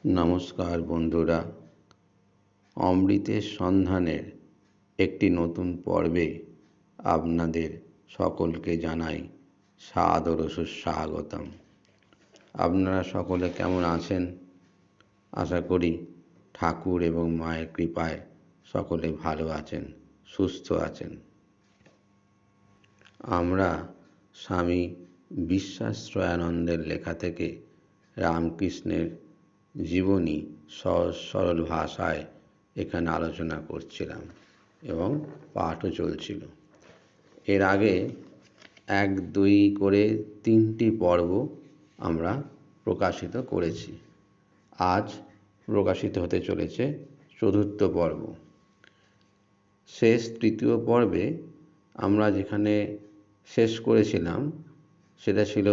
নমস্কার বন্ধুরা, অমৃতের সন্ধানের একটি নতুন পর্বে আপনাদের সকলকে জানাই সাদর ও সুস্বাগতম। আপনারা সকলে কেমন আছেন? আশা করি ঠাকুর এবং মায়ের কৃপায় সকলে ভালো আছেন, সুস্থ আছেন। আমরা স্বামী বিশ্বাশ্রয়ানন্দের লেখা থেকে রামকৃষ্ণের জীবনী সহজ সরল ভাষায় এখানে আলোচনা করছিলাম এবং পাঠও চলছিল। এর আগে 1, 2 করে 3টি পর্ব আমরা প্রকাশিত করেছি। আজ প্রকাশিত হতে চলেছে 4র্থ পর্ব। শেষ 3য় পর্বে আমরা যেখানে শেষ করেছিলাম সেটা ছিল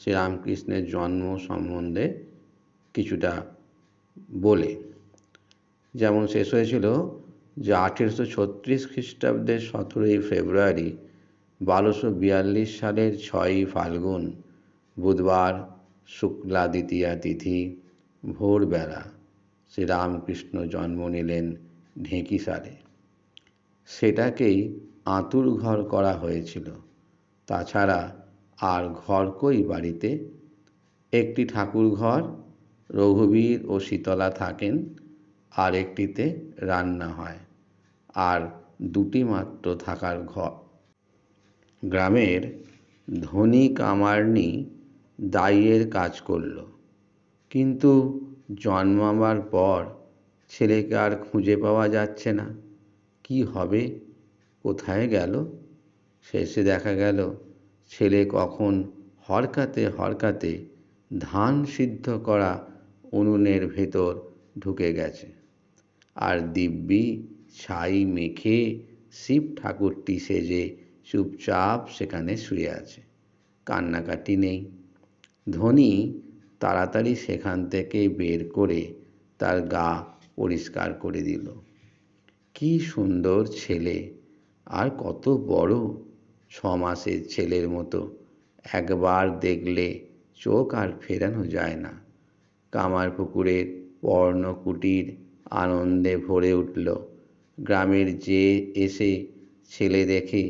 শ্রীরামকৃষ্ণের জন্ম সম্বন্ধে কিছুটা বলে। যেমন শেষ হয়েছিল যে 1836 খ্রিস্টাব্দের 17ই ফেব্রুয়ারি 1242 সালের 6ই ফাল্গুন বুধবার শুক্লা দ্বিতীয়া তিথি ভোরবেলা শ্রীরামকৃষ্ণ জন্ম নিলেন ঢেঁকিসালে। সেটাকেই আঁতুড় ঘর করা হয়েছিল। তাছাড়া আর ঘর কই বাড়িতে? একটি ঠাকুর ঘর, রঘুবীর ও শীতলা থাকেন, আর একটিতে রান্না হয়, আর 2টি মাত্র থাকার ঘর। গ্রামের ধনী কামারনি দাইয়ের কাজ করল, কিন্তু জন্মাবার পর ছেলেকে আর খুঁজে পাওয়া যাচ্ছে না। কি হবে, কোথায় গেল? শেষে দেখা গেল ছেলে কখন হরকাতে ধান সিদ্ধ করা উনুনের ভেতর ঢুকে গেছে, আর দিব্যি ছাই মেখে শিব ঠাকুরটি সেজে চুপচাপ সেখানে শুয়ে আছে, কান্নাকাটি নেই। ধনী তাড়াতাড়ি সেখান থেকে বের করে তার গা পরিষ্কার করে দিল। কি সুন্দর ছেলে, আর কত বড়, 6 মাসের ছেলের মতো। একবার দেখলে চোখ আর ফেরানো যায় না। কামারপুকুরের পর্ণকুটির আনন্দে ভরে উঠল। গ্রামের যে এসে ছেলে দেখে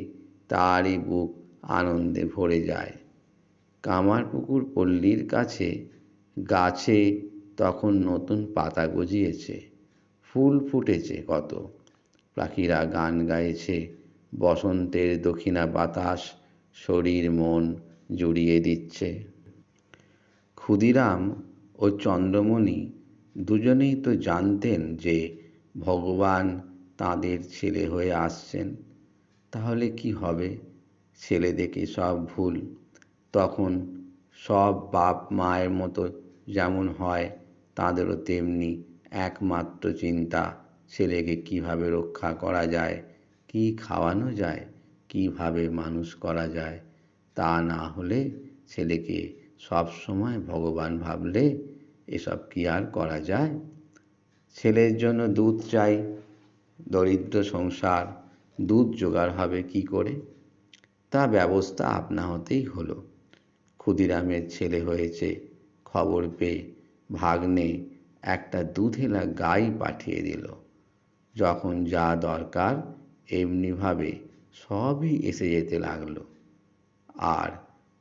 তারই বুক আনন্দে ভরে যায়। কামারপুকুর পল্লীর কাছে গাছে তখন নতুন পাতা গজিয়েছে, ফুল ফুটেছে কত, পাখিরা গান গাইছে, বসন্তের দক্ষিণা বাতাস শরীর মন জুড়িয়ে দিচ্ছে। ক্ষুদিরাম ও চন্দ্রমণি দুজনেই তো জানতেন যে ভগবান তাঁদের ছেলে হয়ে আসছেন। তাহলে কি হবে? ছেলে দেখে সব ভুল। তখন সব বাপ মায়ের মতো যেমন হয়, তাঁদেরও তেমনি একমাত্র চিন্তা ছেলেকে কিভাবে রক্ষা করা যায়, কি খাওয়ানো যায়, কিভাবে মানুষ করা যায়। তা না হলে ছেলেকে সব সময় ভগবান ভাবলে এসব কি আর করা যায়? ছেলের জন্য দুধ চাই, দরিদ্র সংসার, দুধ জোগাড় হবে কি করে? তা ব্যবস্থা আপনা হতেই হলো। ক্ষুদিরামের ছেলে হয়েছে খবর পেয়ে ভাগ্নে একটা দুধেলা গাই পাঠিয়ে দিল। যখন যা দরকার এমনিভাবে সবই এসে যেতে লাগলো। আর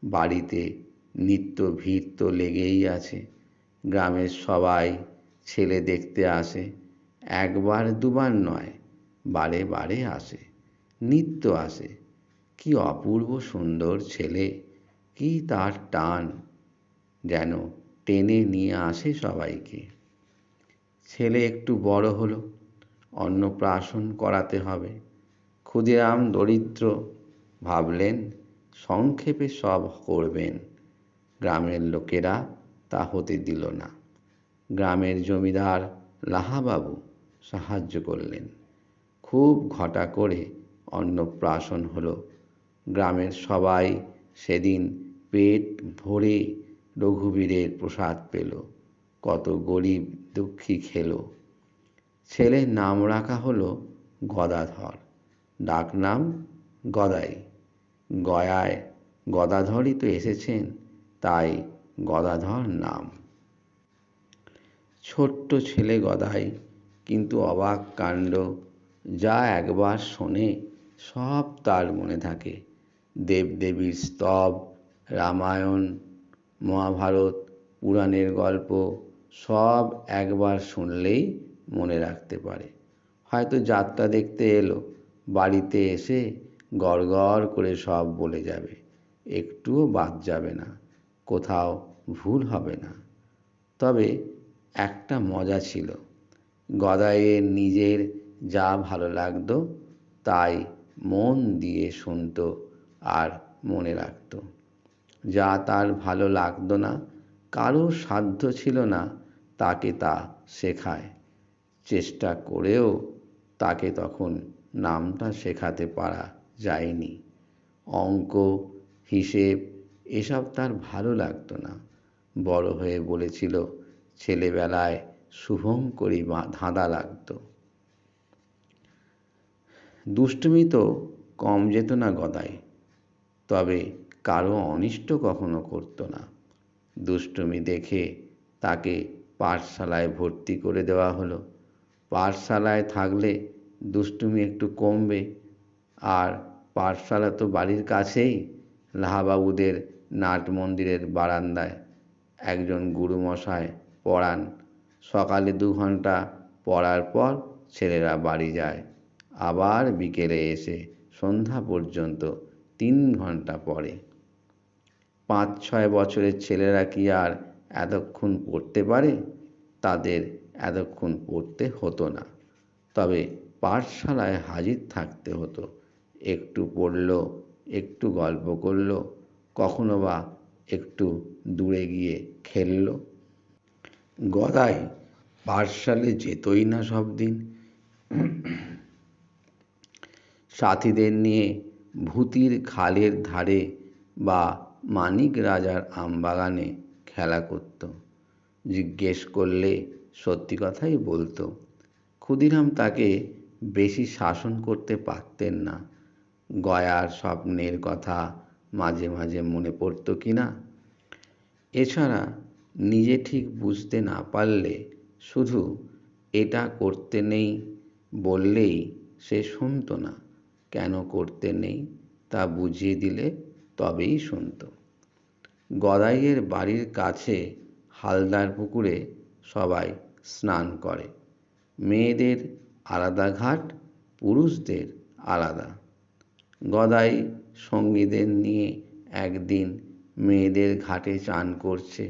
বাড়িতে নিত্য ভিড় তো লেগেই আছে। গ্রামের সবাই ছেলে দেখতে আসে, 1বার 2বার নয়, বারে বারে আসে, নিত্য আসে। কি অপূর্ব সুন্দর ছেলে, কি তার টান, যেন টেনে নিয়ে আসে সবাইকে। ছেলে একটু বড় হলো, অন্নপ্রাশন করাতে হবে। ক্ষুদিরাম দরিদ্র, ভাবলেন সংক্ষেপে সব করবেন। গ্রামের লোকেরা তা হতে দিল না। গ্রামের জমিদার লাহাবাবু সাহায্য করলেন। খুব ঘটা করে অন্নপ্রাশন হলো। গ্রামের সবাই সেদিন পেট ভরে রঘুবীরের প্রসাদ পেল। কত গরিব দুঃখী খেল। ছেলের নাম রাখা হলো গদাধর, ডাকনাম গদাই। গয়ায় গদাধরই তো এসেছেন, তাই গদাধর নাম। ছোট্ট ছেলে গদাই, কিন্তু অবাক কাণ্ড, যা একবার শোনে সব তার মনে থাকে। দেবদেবীর স্তব, রামায়ণ, মহাভারত, পুরাণের গল্প সব একবার শুনলেই মনে রাখতে পারে। হয়তো যাত্রা দেখতে এলো, বাড়িতে এসে গড় গড় করে সব বলে যাবে, একটুও বাদ যাবে না, কোথাও ভুল হবে না। তবে একটা মজা ছিল, গদাইয়ের নিজের যা ভালো লাগতো তাই মন দিয়ে শুনতো আর মনে রাখতো। যা তার ভালো লাগতো না, কারো সাধ্য ছিল না তাকে তা শেখায়। চেষ্টা করেও তাকে তখন নামটা শেখাতে পারা যায়নি। অঙ্ক, হিসেব এসব তার ভালো লাগতো না। বড় হয়ে বলেছিল, ছেলেবেলায় শুভঙ্করী ধাঁধা লাগতো। দুষ্টুমি তো কম যেত না গদাই, তবে কারো অনিষ্ট কখনো করতো না। দুষ্টুমি দেখে তাকে পাঠশালায় ভর্তি করে দেওয়া হলো। পাঠশালায় থাকলে দুষ্টুমি একটু কমবে। আর পাঠশালা তো বাড়ির কাছেই, লাহাবাবুদের নাট মন্দিরের বারান্দায় একজন গুরুমশায় পড়ান। সকালে 2 ঘন্টা পড়ার পর ছেলেরা বাড়ি যায়, আবার বিকেলে এসে সন্ধ্যা পর্যন্ত 3 ঘন্টা পড়ে। 5-6 বছরের ছেলেরা কি আর এতক্ষণ পড়তে পারে? তাদের এতক্ষণ পড়তে হতো না, তবে পাঠশালায় হাজির থাকতে হতো। একটু পড়ল, একটু গল্প করল, কখনো বা একটু দূরে গিয়ে খেলল। গদাই পাঠশালে যেতই না সব দিন। সাথীদের নিয়ে ভূতির খালের ধারে বা মানিক রাজার আমবাগানে খেলা করত। জিজ্ঞেস করলে সত্যি কথাই বলতো। ক্ষুদিরাম তাকে বেশি শাসন করতে পারতেন না। গয়ার স্বপ্নের কথা মাঝে মাঝে মনে পড়ত কিনা। এছাড়া নিজে ঠিক বুঝতে না পারলে শুধু এটা করতে নেই বললেই সে শুনতো না। কেন করতে নেই তা বুঝিয়ে দিলে তবেই শুনত। গদাইয়ের বাড়ির কাছে হালদার পুকুরে সবাই স্নান করে। মেয়েদের আলাদা ঘাট, পুরুষদের আলাদা। গদাই সঙ্গীদের নিয়ে একদিন মেয়েদের ঘাটে চান করছে।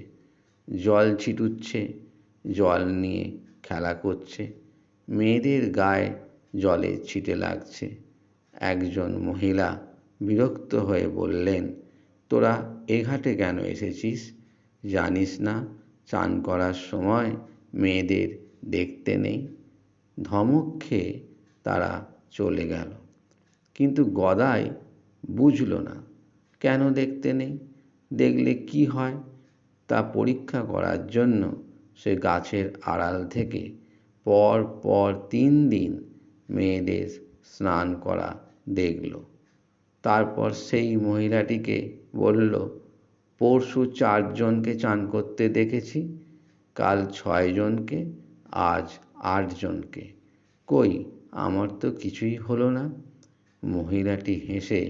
জল ছিটুচ্ছে, জল নিয়ে খেলা করছে। মেয়েদের গায়ে জলের ছিটে লাগছে। একজন মহিলা বিরক্ত হয়ে বললেন, তোরা এ ঘাটে কেন এসেছিস? জানিস না চান করার সময় মেয়েদের দেখতে নেই? ধমক খেয়ে তারা চলে গেল। কিন্তু গদাই বুঝল না, কেন দেখতে নেই, দেখলে কি হয় তা পরীক্ষা করার জন্য সে গাছের আড়াল থেকে পর পর 3 দিন মেয়েদের স্নান করা দেখল। তারপর সেই মহিলাটিকে বলল, পরশু 4 জনকে চান করতে দেখেছি, কাল 6 জনকে, আজ 8 জনকে। কই, আমার তো কিছুই হলো না। মহিলাটি হেসে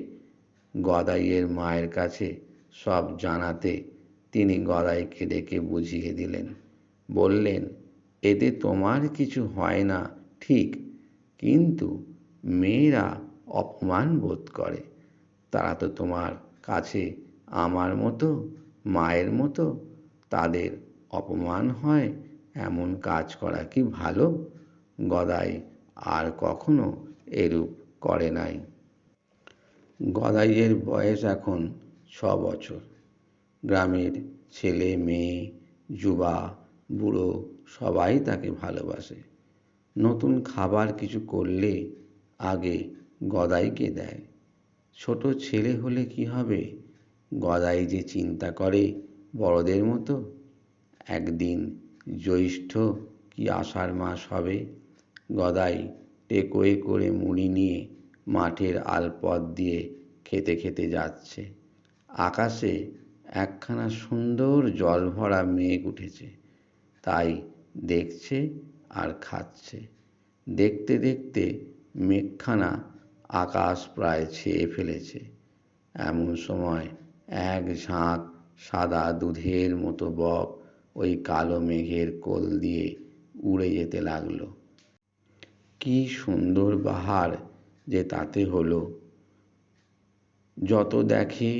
গদাইয়ের মায়ের কাছে সব জানাতে তিনি গদাইকে ডেকে বুঝিয়ে দিলেন। বললেন, এতে তোমার কিছু হয় না ঠিক, কিন্তু মেয়েরা অপমান বোধ করে। তারা তো তোমার কাছে আমার মতো, মায়ের মতো। তাদের অপমান হয় এমন কাজ করা কি ভালো? গদাই আর কখনো এরূপ করে নাই। গদাইয়ের বয়স এখন 6 বছর। গ্রামের ছেলে মেয়ে, যুবা বুড়ো সবাই তাকে ভালোবাসে। নতুন খাবার কিছু করলে আগে গদাইকে দেয়। ছোট ছেলে হলে কি হবে, গদাই যে চিন্তা করে বড়দের মতো। একদিন জ্যৈষ্ঠ কি আষাঢ় মাস হবে, গদাই টেকোয় করে মুড়ি নিয়ে মাঠের আলপথ দিয়ে খেতে খেতে যাচ্ছে। আকাশে একখানা সুন্দর জল ভরা মেঘ উঠেছে, তাই দেখছে আর খাচ্ছে। দেখতে দেখতে মেঘখানা আকাশ প্রায় ছেয়ে ফেলেছে। এমন সময় এক ঝাঁক সাদা দুধের মতো বক ওই কালো মেঘের কোল দিয়ে উড়ে যেতে লাগলো। কি সুন্দর বাহার যে তাতে হলো! যত দেখে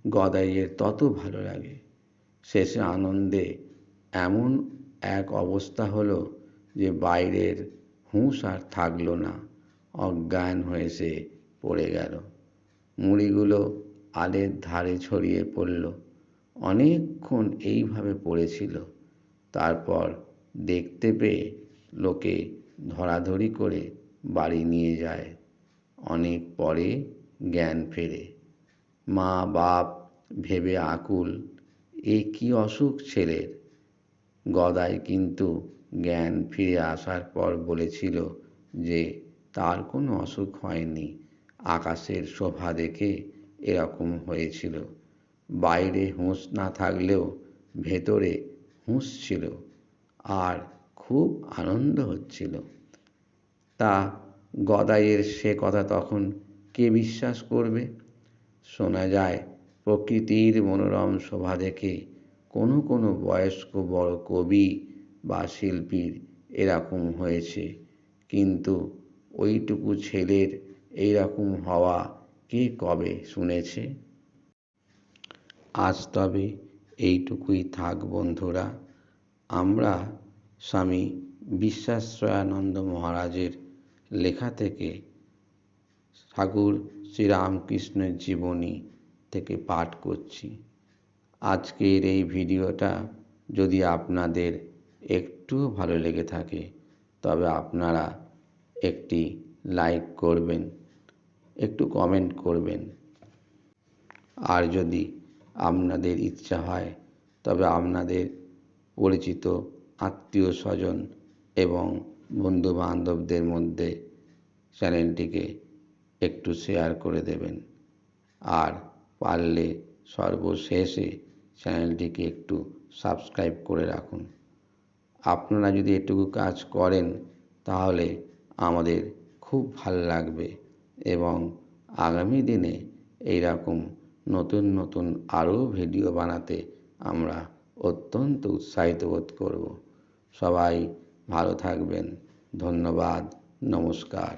গদাইয়ের তত ভালো লাগে। শেষে আনন্দে এমন এক অবস্থা হলো যে বাইরের হুঁশ আর থাকলো না। অজ্ঞান হয়ে সে পড়ে গেল। মুড়িগুলো আলের ধারে ছড়িয়ে পড়ল। অনেকক্ষণ এইভাবে পড়েছিল। তারপর দেখতে পেয়ে লোকে ধরাধরি করে বাড়ি নিয়ে যায়। অনেক পরে জ্ঞান ফেরে। মা বাপ ভেবে আকুল, এ কি অসুখ ছেলের। গদাই কিন্তু জ্ঞান ফিরে আসার পর বলেছিল যে তার কোনো অসুখ হয়নি, আকাশের শোভা দেখে এরকম হয়েছিল। বাইরে হুঁশ না থাকলেও ভেতরে হুঁশ ছিল আর খুব আনন্দ হচ্ছিল। তা গদাইয়ের সে কথা তখন কে বিশ্বাস করবে? শোনা যায় প্রকৃতির মনোরম শোভা দেখে কোনো কোনো বয়স্ক বড় কবি বা শিল্পীর এরকম হয়েছে, কিন্তু ওইটুকু ছেলের এইরকম হওয়া কে কবে শুনেছে? আজ তবে এইটুকুই থাক বন্ধুরা। আমরা স্বামী বিশ্বাশ্রয়ানন্দ মহারাজের লেখা থেকে ঠাকুর শ্রীরামকৃষ্ণের জীবনী থেকে পাঠ করছি। আজকের এই ভিডিওটা যদি আপনাদের একটুও ভালো লেগে থাকে তবে আপনারা একটি লাইক করবেন, একটু কমেন্ট করবেন। আর যদি আপনাদের ইচ্ছা হয় তবে আপনাদের পরিচিত আত্মীয় স্বজন এবং বন্ধু বান্ধবদের মধ্যে চ্যানেলটিকে একটু শেয়ার করে দেবেন। আর পারলে সর্বশেষে চ্যানেলটিকে একটু সাবস্ক্রাইব করে রাখুন। আপনারা যদি এটুকু কাজ করেন তাহলে আমাদের খুব ভালো লাগবে এবং আগামী দিনে এইরকম নতুন নতুন আরও ভিডিও বানাতে আমরা অত্যন্ত উৎসাহিত বোধ করব। সবাই ভালো থাকবেন। ধন্যবাদ। নমস্কার।